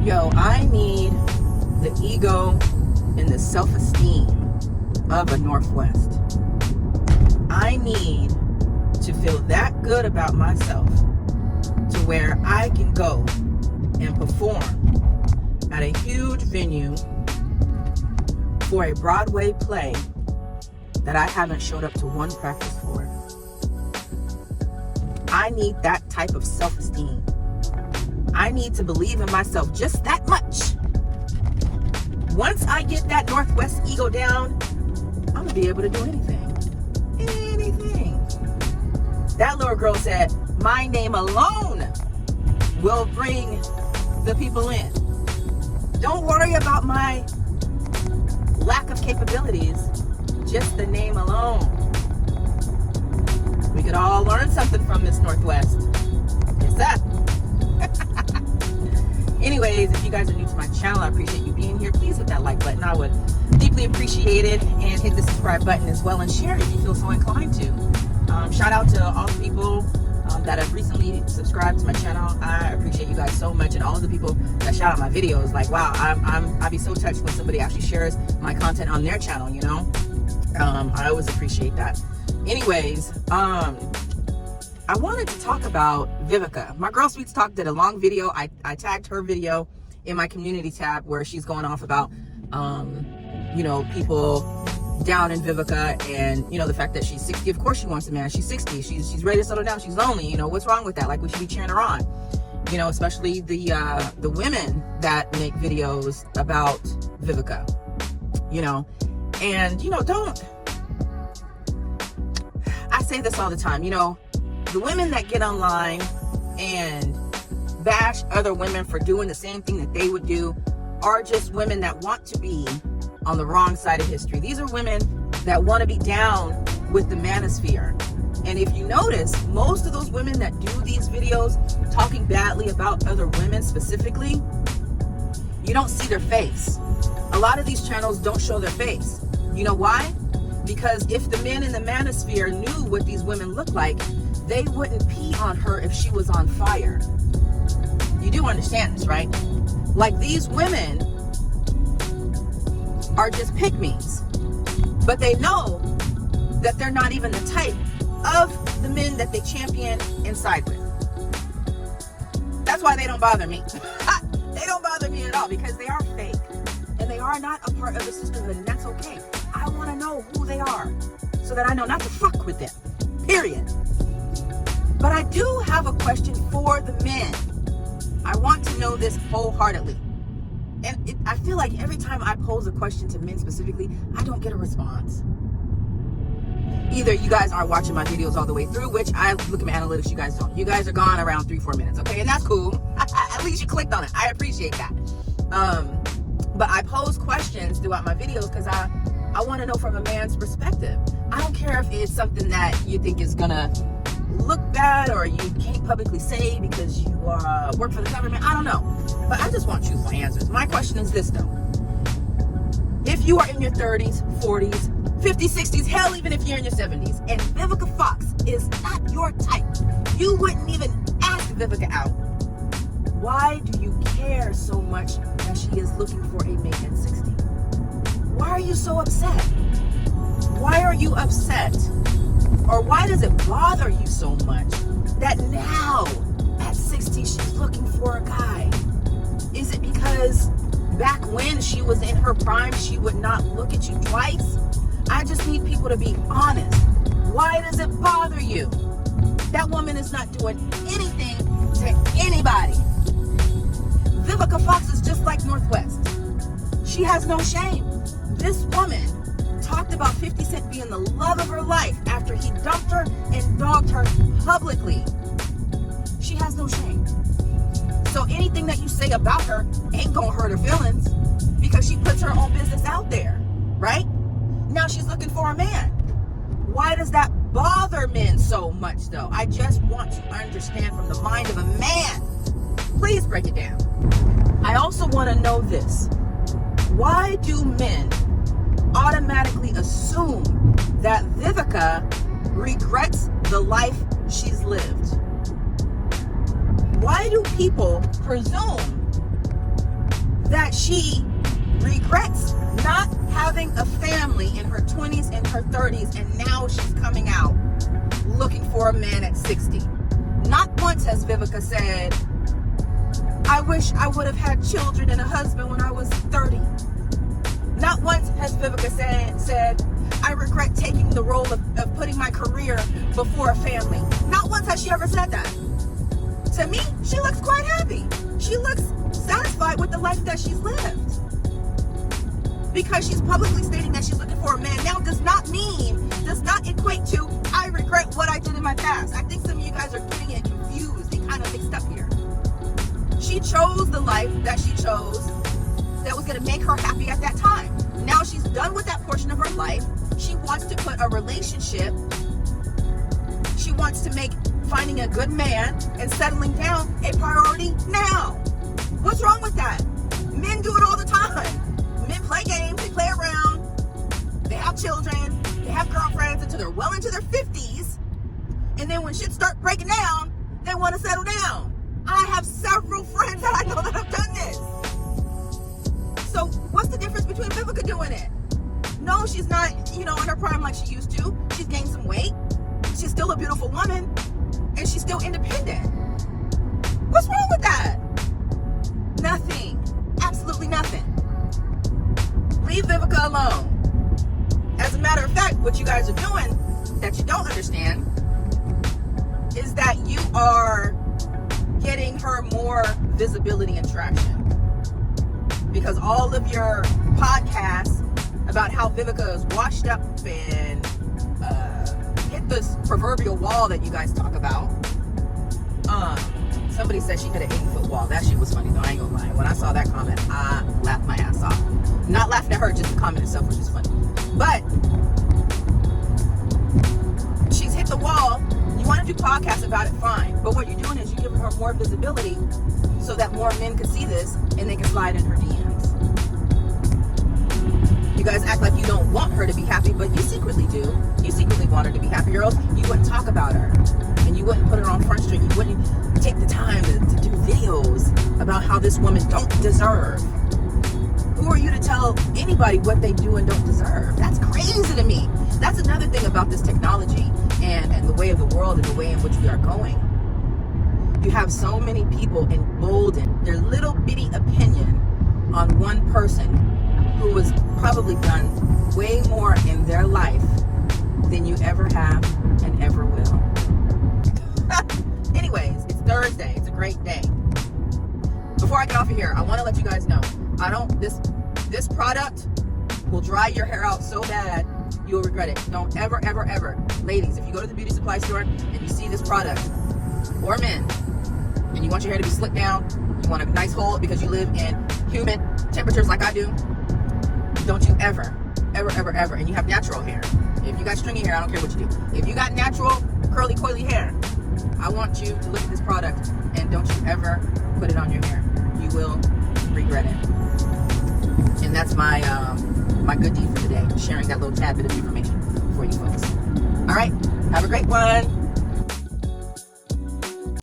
Yo, I need the ego and the self-esteem of a Northwest. I need to feel that good about myself to where I can go and perform at a huge venue for a Broadway play that I haven't showed up to one practice for. I need that type of self-esteem. I need to believe in myself just that much. Once I get that Northwest ego down, I'm gonna be able to do anything. Anything. That little girl said, my name alone will bring the people in. Don't worry about my lack of capabilities, just the name alone. We could all learn something from Miss Northwest. Yes, sir. Anyways, if you guys are new to my channel, I appreciate you being here. Please hit that like button. I would deeply appreciate it. And hit the subscribe button as well and share it if you feel so inclined to. Shout out to all the people that have recently subscribed to my channel. I appreciate you guys so much, and all of the people that shout out my videos. Like, wow, I'd be so touched when somebody actually shares my content on their channel, you know? I always appreciate that. Anyways, I wanted to talk about Vivica. My girl Sweets Talk did a long video. I tagged her video in my community tab where she's going off about, you know, people down in Vivica and, you know, the fact that she's 60. Of course she wants a man. She's 60. She's ready to settle down. She's lonely. You know, what's wrong with that? Like, we should be cheering her on. You know, especially the women that make videos about Vivica. You know, and, you know, I say this all the time, you know, the women that get online and bash other women for doing the same thing that they would do are just women that want to be on the wrong side of history. These are women that want to be down with the manosphere. And if you notice, most of those women that do these videos talking badly about other women specifically, you don't see their face. A lot of these channels don't show their face. You know why? Because if the men in the manosphere knew what these women look like, they wouldn't pee on her if she was on fire. You do understand this, right? Like, these women are just pick-me's, but they know that they're not even the type of the men that they champion and side with. That's why they don't bother me. They don't bother me at all, because they are fake and they are not a part of the sisterhood, and that's okay. I want to know who they are so that I know not to fuck with them, period. But I do have a question for the men. I want to know this wholeheartedly. And I feel like every time I pose a question to men specifically, I don't get a response. Either you guys aren't watching my videos all the way through, which I look at my analytics, you guys don't. You guys are gone around 3-4 minutes, okay? And that's cool. At least you clicked on it. I appreciate that. But I pose questions throughout my videos because I want to know from a man's perspective. I don't care if it's something that you think is gonna look bad or you can't publicly say because you work for the government. I don't know. But I just want truthful answers. My question is this, though. If you are in your 30s, 40s, 50s, 60s, hell, even if you're in your 70s, and Vivica Fox is not your type, you wouldn't even ask Vivica out. Why do you care so much that she is looking for a mate at 60? Why are you so upset? Why are you upset? Or why does it bother you so much that now at 60 she's looking for a guy? Is it because back when she was in her prime she would not look at you twice? I just need people to be honest. Why does it bother you? That woman is not doing anything to anybody. Vivica Fox is just like Northwest. She has no shame. This woman talked about 50 Cent being the love of her life after he dumped her and dogged her publicly. She has no shame. So anything that you say about her ain't gonna hurt her feelings because she puts her own business out there, right? Now she's looking for a man. Why does that bother men so much, though? I just want to understand from the mind of a man. Please break it down. I also want to know this. Why do men automatically assume that Vivica regrets the life she's lived? Why do people presume that she regrets not having a family in her 20s and her 30s, and now she's coming out looking for a man at 60. Not once has Vivica said, I wish I would have had children and a husband when I was 30. Not once has Vivica said I regret taking the role of putting my career before a family. Not once has she ever said that. To me, she looks quite happy. She looks satisfied with the life that she's lived. Because she's publicly stating that she's looking for a man now does not equate to I regret what I did in my past. I think some of you guys are getting it confused and kind of mixed up here. She chose the life that she chose that was going to make her happy at that time. Now she's done with that portion of her life. She wants to put a relationship. She wants to make finding a good man and settling down a priority now. What's wrong with that? Men do it all the time. Men play games, they play around, they have children, they have girlfriends until they're well into their 50s, and then when shit starts breaking down, they want to settle down. I have several friends that I know that have done this. So what's the difference between Vivica doing it? No, she's not, in her prime like she used to. She's gained some weight. She's still a beautiful woman, and she's still independent. What's wrong with that? Nothing. Absolutely nothing. Leave Vivica alone. As a matter of fact, what you guys are doing that you don't understand is that you are getting her more visibility and traction. Because all of your podcasts about how Vivica is washed up and hit this proverbial wall that you guys talk about. Somebody said she hit an 8-foot wall. That shit was funny though, I ain't gonna lie. When I saw that comment, I laughed my ass off. Not laughing at her, just the comment itself was just funny. But she's hit the wall. You want to do podcasts about it, fine. But what you're doing is you're giving her more visibility so that more men can see this and they can slide in her DMs. You guys act like you don't want her to be happy, but you secretly do. You secretly want her to be happy, or else you wouldn't talk about her. And you wouldn't put her on Front Street. You wouldn't take the time to do videos about how this woman don't deserve. Who are you to tell anybody what they do and don't deserve? That's crazy to me. That's another thing about this technology and the way of the world and the way in which we are going. You have so many people emboldened, their little bitty opinion on one person who has probably done way more in their life than you ever have and ever will. Anyways, it's Thursday. It's a great day. Before I get off of here, I want to let you guys know, this product will dry your hair out so bad you'll regret it. Don't ever, ever, ever. Ladies, if you go to the beauty supply store and you see this product, or men, and you want your hair to be slicked down, you want a nice hold because you live in humid temperatures like I do, don't you ever, ever, ever, ever, and you have natural hair. If you got stringy hair, I don't care what you do. If you got natural, curly, coily hair, I want you to look at this product and don't you ever put it on your hair. You will regret it. And that's my good deed for today, sharing that little tad bit of information for you folks. All right, have a great one.